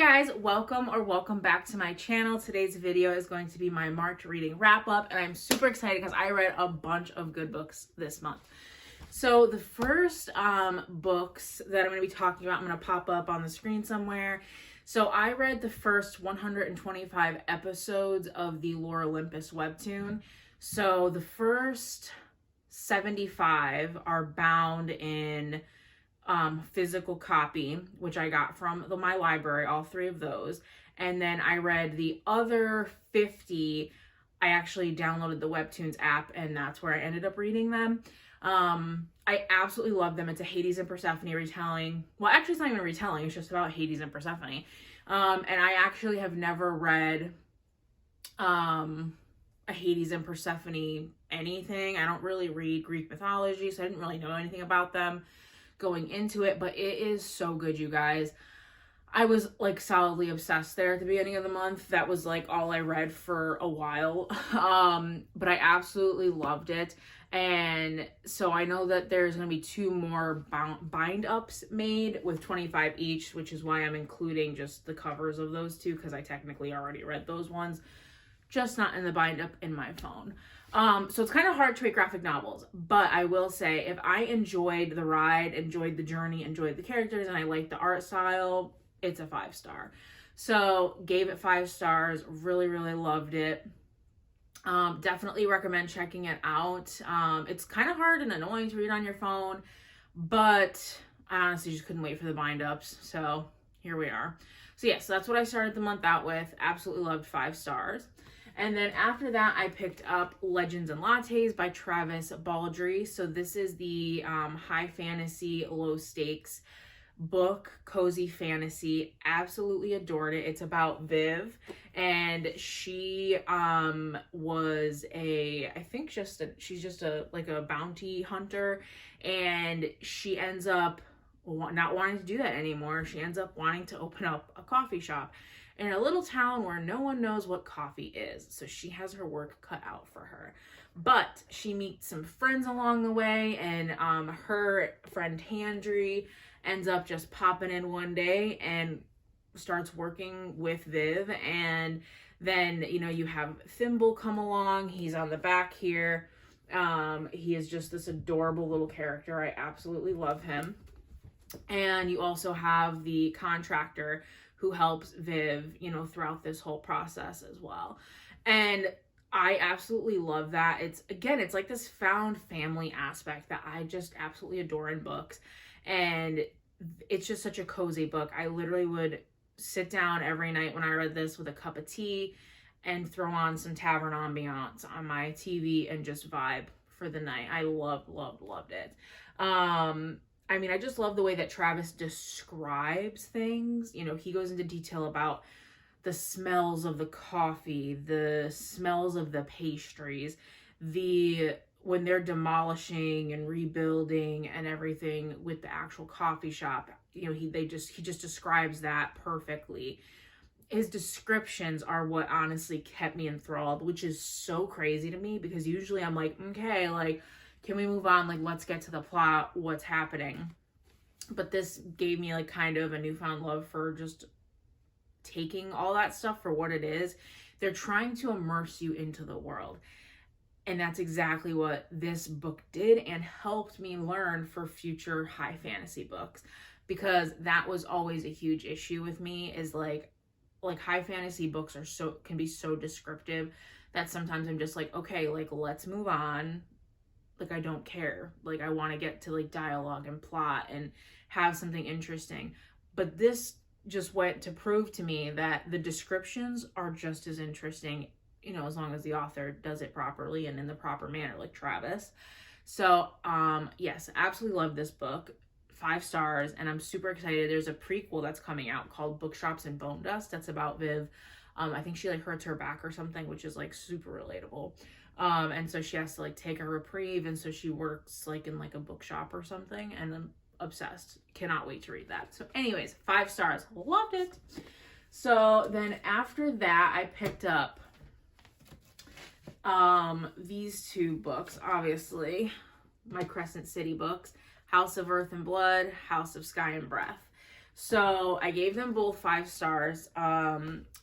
guys, welcome back to my channel. Today's video is going to be my March reading wrap up, and I'm super excited because I read a bunch of good books this month. So the first books that I'm going to be talking about, I'm going to pop up on the screen somewhere. So I read the first 125 episodes of the Olympus webtoon. So the first 75 are bound in physical copy, which I got from my library, all three of those. And then I read the other 50. I actually downloaded the Webtoons app, and that's where I ended up reading them. I absolutely love them. It's a Hades and Persephone retelling. Well, actually, it's not even a retelling. It's just about Hades and Persephone. And I actually have never read a Hades and Persephone anything. I don't really read Greek mythology, so I didn't really know anything about them going into it, but it is so good, you guys. I was like solidly obsessed there at the beginning of the month. That was like all I read for a while. But I absolutely loved it. And so I know that there's going to be 2 more bind ups made with 25 each, which is why I'm including just the covers of those 2, because I technically already read those ones, just not in the bind up in my phone. So it's kind of hard to rate graphic novels, but I will say if I enjoyed the ride, enjoyed the journey, enjoyed the characters, and I liked the art style, it's a 5-star. So gave it 5 stars, really, really loved it. Definitely recommend checking it out. It's kind of hard and annoying to read on your phone, but I honestly just couldn't wait for the bind ups. So here we are. So yeah, so that's what I started the month out with. Absolutely loved, 5 stars. And then after that, I picked up Legends and Lattes by Travis Baldree. So this is the high fantasy, low stakes book, cozy fantasy. Absolutely adored it. It's about Viv, and she was she's just a bounty hunter, and she ends up not wanting to do that anymore. She ends up wanting to open up a coffee shop in a little town where no one knows what coffee is. So she has her work cut out for her. But she meets some friends along the way, and her friend Tandri ends up just popping in one day and starts working with Viv. And then, you have Thimble come along. He's on the back here. He is just this adorable little character. I absolutely love him. And you also have the contractor who helps Viv, throughout this whole process as well. And I absolutely love that. It's like this found family aspect that I just absolutely adore in books. And it's just such a cozy book. I literally would sit down every night when I read this with a cup of tea and throw on some Tavern Ambiance on my TV and just vibe for the night. I loved it. I just love the way that Travis describes things. He goes into detail about the smells of the coffee, the smells of the pastries, when they're demolishing and rebuilding and everything with the actual coffee shop. He just describes that perfectly. His descriptions are what honestly kept me enthralled, which is so crazy to me, because usually I'm like, okay, can we move on? Let's get to the plot. What's happening? But this gave me kind of a newfound love for just taking all that stuff for what it is. They're trying to immerse you into the world. And that's exactly what this book did, and helped me learn for future high fantasy books, because that was always a huge issue with me, is high fantasy books can be so descriptive that sometimes I'm just okay, let's move on. I don't care. I want to get to dialogue and plot and have something interesting. But this just went to prove to me that the descriptions are just as interesting, as long as the author does it properly and in the proper manner, like Travis. So, yes, absolutely love this book. 5 stars, and I'm super excited. There's a prequel that's coming out called Bookshops and Bone Dust. That's about Viv. I think she hurts her back or something, which is super relatable. And so she has to take a reprieve, and so she works in a bookshop or something, and I'm obsessed. Cannot wait to read that. So anyways, 5 stars. Loved it. So then after that, I picked up these 2 books, obviously my Crescent City books, House of Earth and Blood, House of Sky and Breath. So I gave them both 5 stars.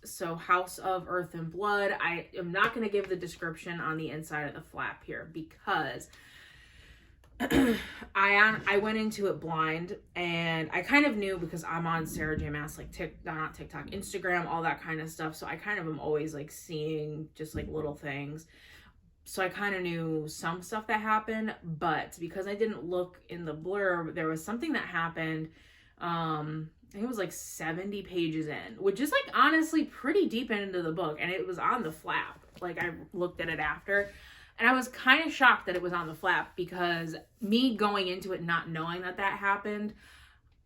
So House of Earth and Blood, I am not going to give the description on the inside of the flap here because I went into it blind, and I kind of knew because I'm on Sarah J Maas, like not TikTok, Instagram, all that kind of stuff. So I kind of am always like seeing just like little things. So I kind of knew some stuff that happened, but because I didn't look in the blurb, there was something that happened. I think it was like 70 pages in, which is like honestly pretty deep into the book, and it was on the flap. Like I looked at it after, and I was kind of shocked that it was on the flap because me going into it not knowing that happened,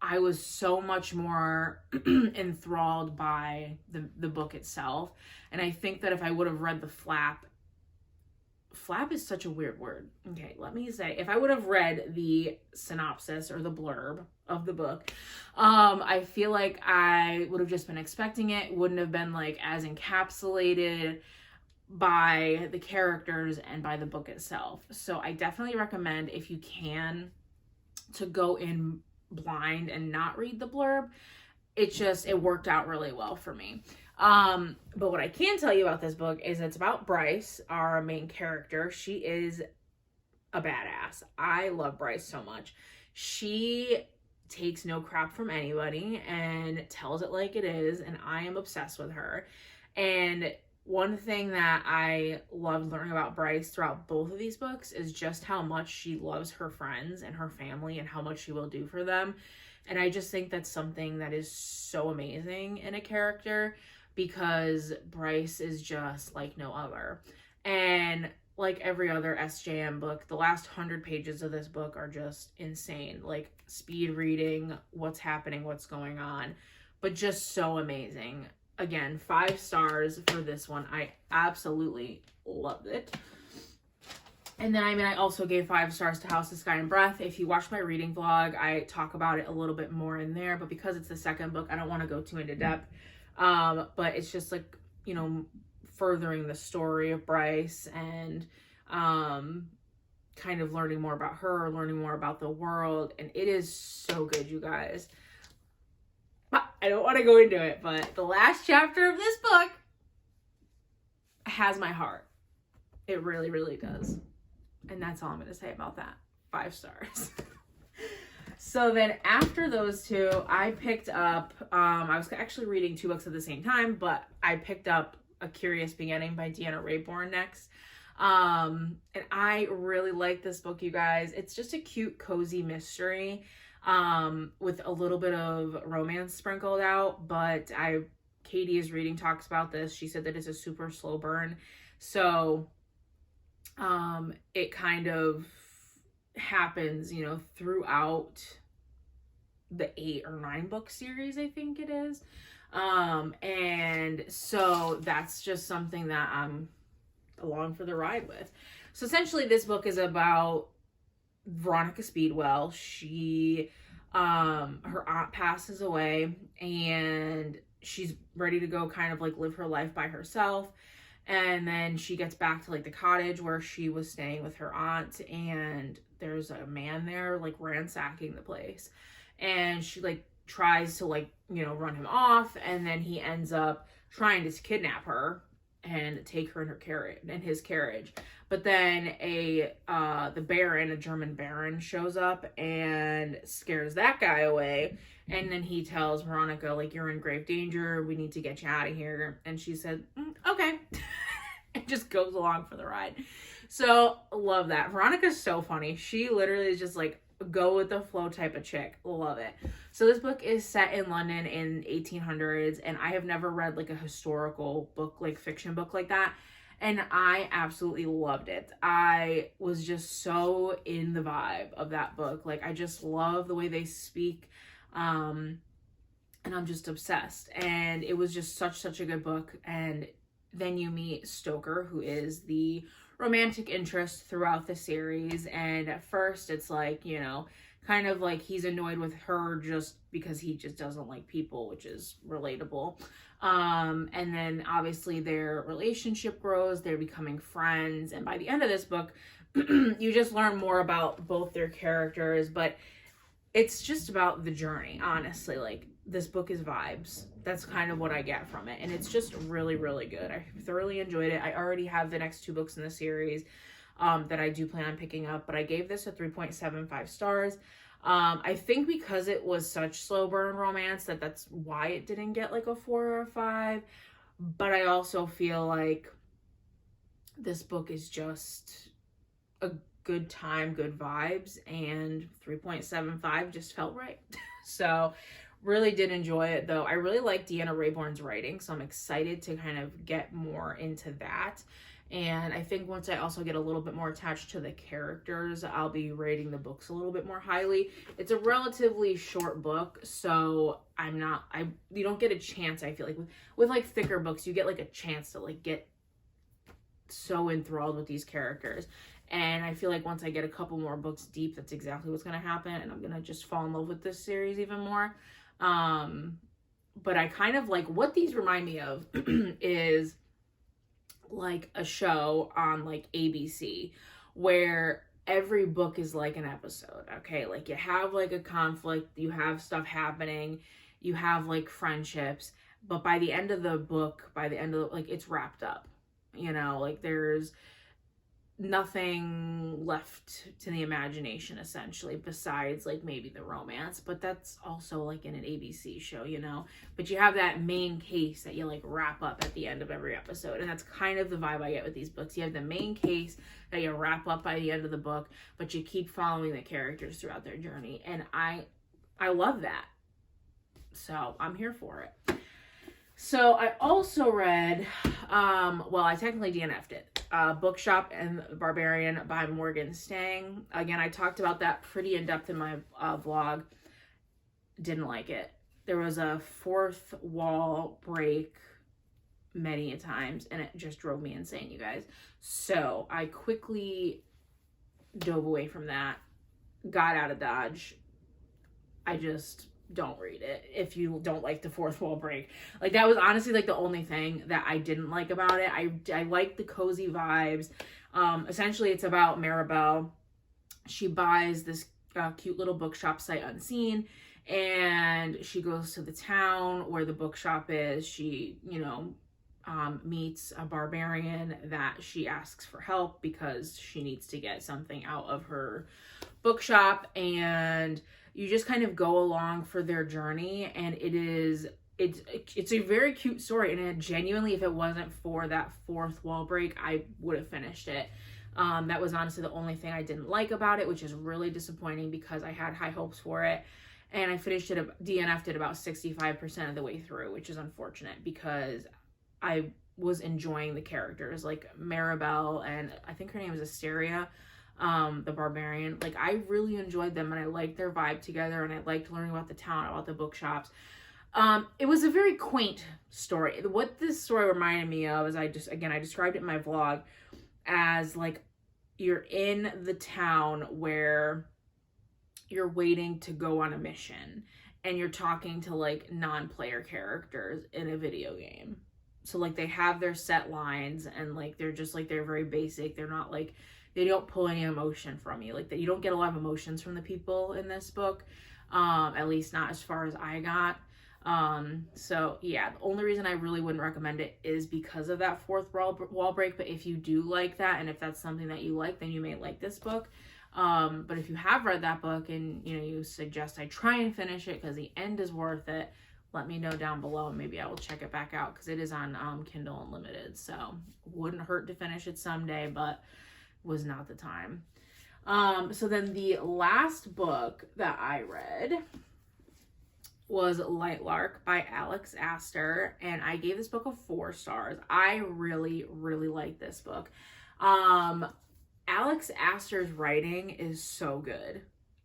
I was so much more enthralled by the book itself. And I think that if I would have read the flap is such a weird word. Okay, let me say, if I would have read the synopsis or the blurb of the book, I feel like I would have just been expecting it, wouldn't have been like as encapsulated by the characters and by the book itself. So I definitely recommend, if you can, to go in blind and not read the blurb. It worked out really well for me. But what I can tell you about this book is it's about Bryce, our main character. She is a badass. I love Bryce so much. She takes no crap from anybody and tells it like it is, and I am obsessed with her. And one thing that I loved learning about Bryce throughout both of these books is just how much she loves her friends and her family and how much she will do for them. And I just think that's something that is so amazing in a character, because Bryce is just like no other. And like every other SJM book, the last 100 pages of this book are just insane. Like speed reading, what's happening, what's going on, but just so amazing. Again, 5 stars for this one. I absolutely loved it. And then, I also gave 5 stars to House of Sky and Breath. If you watch my reading vlog, I talk about it a little bit more in there, but because it's the second book, I don't want to go too into depth. But it's just like, furthering the story of Bryce and kind of learning more about her, learning more about the world. And it is so good, you guys. I don't want to go into it, but the last chapter of this book has my heart. It really, really does. And that's all I'm going to say about that. 5 stars. So then after those 2, I picked up, I was actually reading 2 books at the same time, but I picked up A Curious Beginning by Deanna Raybourn next. And I really like this book, you guys. It's just a cute, cozy mystery, with a little bit of romance sprinkled out, but Katie is reading talks about this. She said that it's a super slow burn. So, it kind of happens, throughout the 8 or 9 book series, I think it is. And so that's just something that I'm along for the ride with. So essentially this book is about Veronica Speedwell. She, her aunt passes away and she's ready to go kind of like live her life by herself. And then she gets back to like the cottage where she was staying with her aunt, and there's a man there like ransacking the place, and she like tries to like, run him off, and then he ends up trying to kidnap her and take her in his carriage. But then the Baron, a German Baron, shows up and scares that guy away. And then he tells Veronica, like, you're in grave danger. We need to get you out of here. And she said, okay. And just goes along for the ride. So, love that. Veronica's so funny. She literally is just like go with the flow type of chick. Love it. So this book is set in London in 1800s, and I have never read like a historical book, like fiction book like that, and I absolutely loved it. I was just so in the vibe of that book. Like, I just love the way they speak, and I'm just obsessed. And it was just such a good book. And then you meet Stoker, who is the romantic interest throughout the series, and at first it's like, kind of like he's annoyed with her just because he just doesn't like people, which is relatable. And then obviously their relationship grows, they're becoming friends, and by the end of this book you just learn more about both their characters. But it's just about the journey, honestly. Like, this book is vibes. That's kind of what I get from it. And it's just really, really good. I thoroughly enjoyed it. I already have the next 2 books in the series that I do plan on picking up, but I gave this a 3.75 stars. I think because it was such slow burn romance that's why it didn't get like a 4 or a 5. But I also feel like this book is just a good time, good vibes, and 3.75 just felt right. So really did enjoy it, though. I really like Deanna Raybourne's writing, so I'm excited to kind of get more into that. And I think once I also get a little bit more attached to the characters, I'll be rating the books a little bit more highly. It's a relatively short book, so you don't get a chance, I feel like. With like thicker books, you get like a chance to like get so enthralled with these characters. And I feel like once I get a couple more books deep, that's exactly what's going to happen. And I'm going to just fall in love with this series even more. But I kind of like what these remind me of is like a show on like ABC where every book is like an episode. Okay. Like you have like a conflict, you have stuff happening, you have like friendships, but by the end of the book, like it's wrapped up, you know, like there's nothing left to the imagination essentially besides like maybe the romance, but that's also like in an ABC show, you know. But you have that main case that you like wrap up at the end of every episode, and that's kind of the vibe I get with these books. You have the main case that you wrap up by the end of the book, but you keep following the characters throughout their journey, and I love that, so I'm here for it. So I also read, I technically DNF'd it, Bookshop and Barbarian by Morgan Stang. Again, I talked about that pretty in depth in my vlog. Didn't like it. There was a fourth wall break many a times, and it just drove me insane, you guys. So I quickly dove away from that, got out of Dodge. I just don't read it if you don't like the fourth wall break. Like that was honestly like the only thing that I didn't like about it. I like the cozy vibes. Essentially it's about Maribel. She buys this cute little bookshop sight unseen, and she goes to the town where the bookshop is. She, meets a barbarian that she asks for help because she needs to get something out of her bookshop, and you just kind of go along for their journey, and it's a very cute story, and it genuinely, if it wasn't for that fourth wall break, I would have finished it. That was honestly the only thing I didn't like about it, which is really disappointing because I had high hopes for it, and I finished it, DNF'd it about 65% of the way through, which is unfortunate because I was enjoying the characters, like Maribel, and I think her name is Asteria, the barbarian. Like I really enjoyed them, and I liked their vibe together, and I liked learning about the town, about the bookshops. It was a very quaint story. What this story reminded me of is I described it in my vlog as like you're in the town where you're waiting to go on a mission, and you're talking to like non-player characters in a video game. So like they have their set lines, and like they're very basic. They're not like, they don't pull any emotion from you. Like that, you don't get a lot of emotions from the people in this book. At least not as far as I got. So yeah, the only reason I really wouldn't recommend it is because of that fourth wall break. But if you do like that, and if that's something that you like, then you may like this book. But if you have read that book and you suggest I try and finish it because the end is worth it, let me know down below, and maybe I will check it back out because it is on Kindle Unlimited. So wouldn't hurt to finish it someday, but was not the time. So then the last book that I read was Lightlark by Alex Astor, and I gave this book a 4 stars. I really, really like this book. Alex Astor's writing is so good.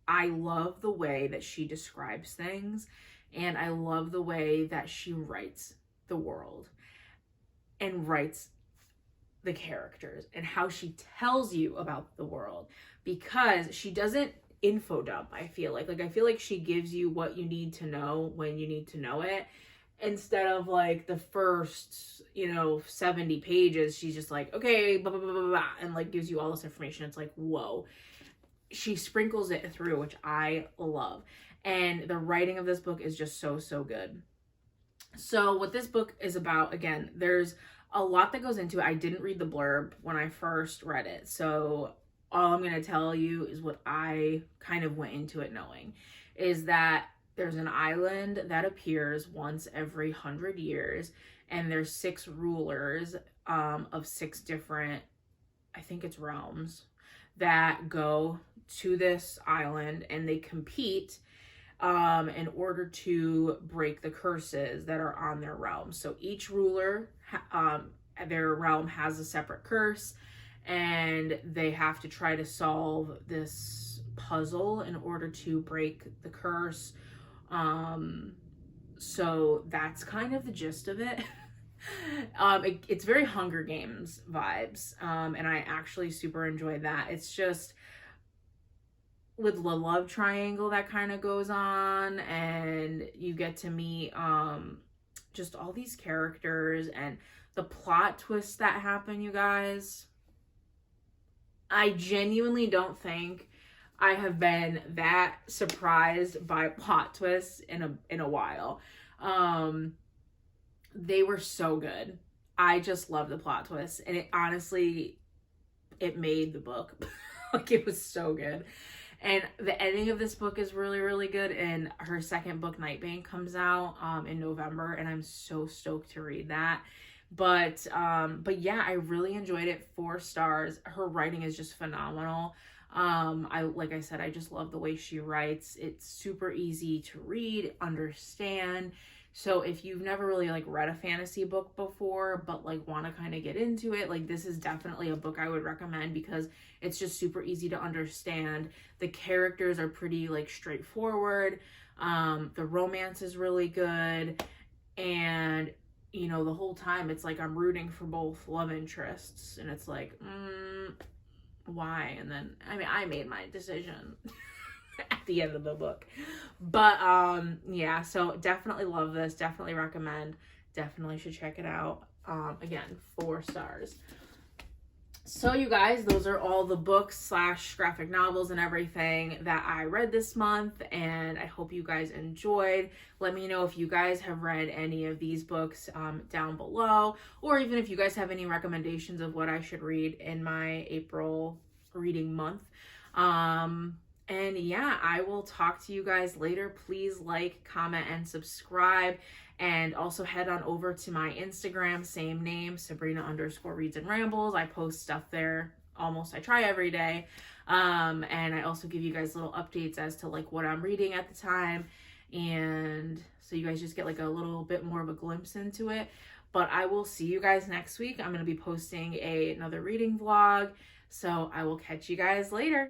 I love the way that she describes things, and I love the way that she writes the world and writes the characters and how she tells you about the world, because she doesn't info dump. I feel like she gives you what you need to know when you need to know it, instead of like the first 70 pages she's just like, okay, blah blah blah blah blah, and like gives you all this information. It's like, whoa. She sprinkles it through, which I love. and the writing of this book is just so, so good. So what this book is about, again, there's a lot that goes into it. I didn't read the blurb when I first read it, so all I'm going to tell you is what I kind of went into it knowing, is that there's an island that appears once every 100 years, and there's 6 rulers of 6 different, I think it's realms, that go to this island, and they compete in order to break the curses that are on their realm. So each ruler, their realm has a separate curse, and they have to try to solve this puzzle in order to break the curse. So that's kind of the gist of it. It's very Hunger Games vibes, and I actually super enjoyed that. It's just with the love triangle that kind of goes on, and you get to meet just all these characters and the plot twists that happen, you guys. I genuinely don't think I have been that surprised by plot twists in a while. They were so good. I just love the plot twists, and it honestly, it made the book. Like, it was so good. And the ending of this book is really, really good. And her second book, Nightbane, comes out in November, and I'm so stoked to read that. But yeah, I really enjoyed it. 4 stars. Her writing is just phenomenal. Like I said, I just love the way she writes. It's super easy to read, understand. So if you've never really like read a fantasy book before, but like want to kind of get into it, like this is definitely a book I would recommend, because it's just super easy to understand. The characters are pretty like straightforward. The romance is really good. And you know, the whole time it's like I'm rooting for both love interests, and it's like, why? And then, I mean, I made my decision at the end of the book. But yeah, so definitely love this, definitely recommend, definitely should check it out. Again, 4 stars. So you guys, those are all the books / graphic novels and everything that I read this month, and I hope you guys enjoyed. Let me know if you guys have read any of these books down below, or even if you guys have any recommendations of what I should read in my April reading month. And yeah, I will talk to you guys later. Please like, comment, and subscribe. And also head on over to my Instagram, same name, Sabrina_reads and rambles. I post stuff there I try every day. And I also give you guys little updates as to like what I'm reading at the time. And so you guys just get like a little bit more of a glimpse into it. But I will see you guys next week. I'm going to be posting another reading vlog. So I will catch you guys later.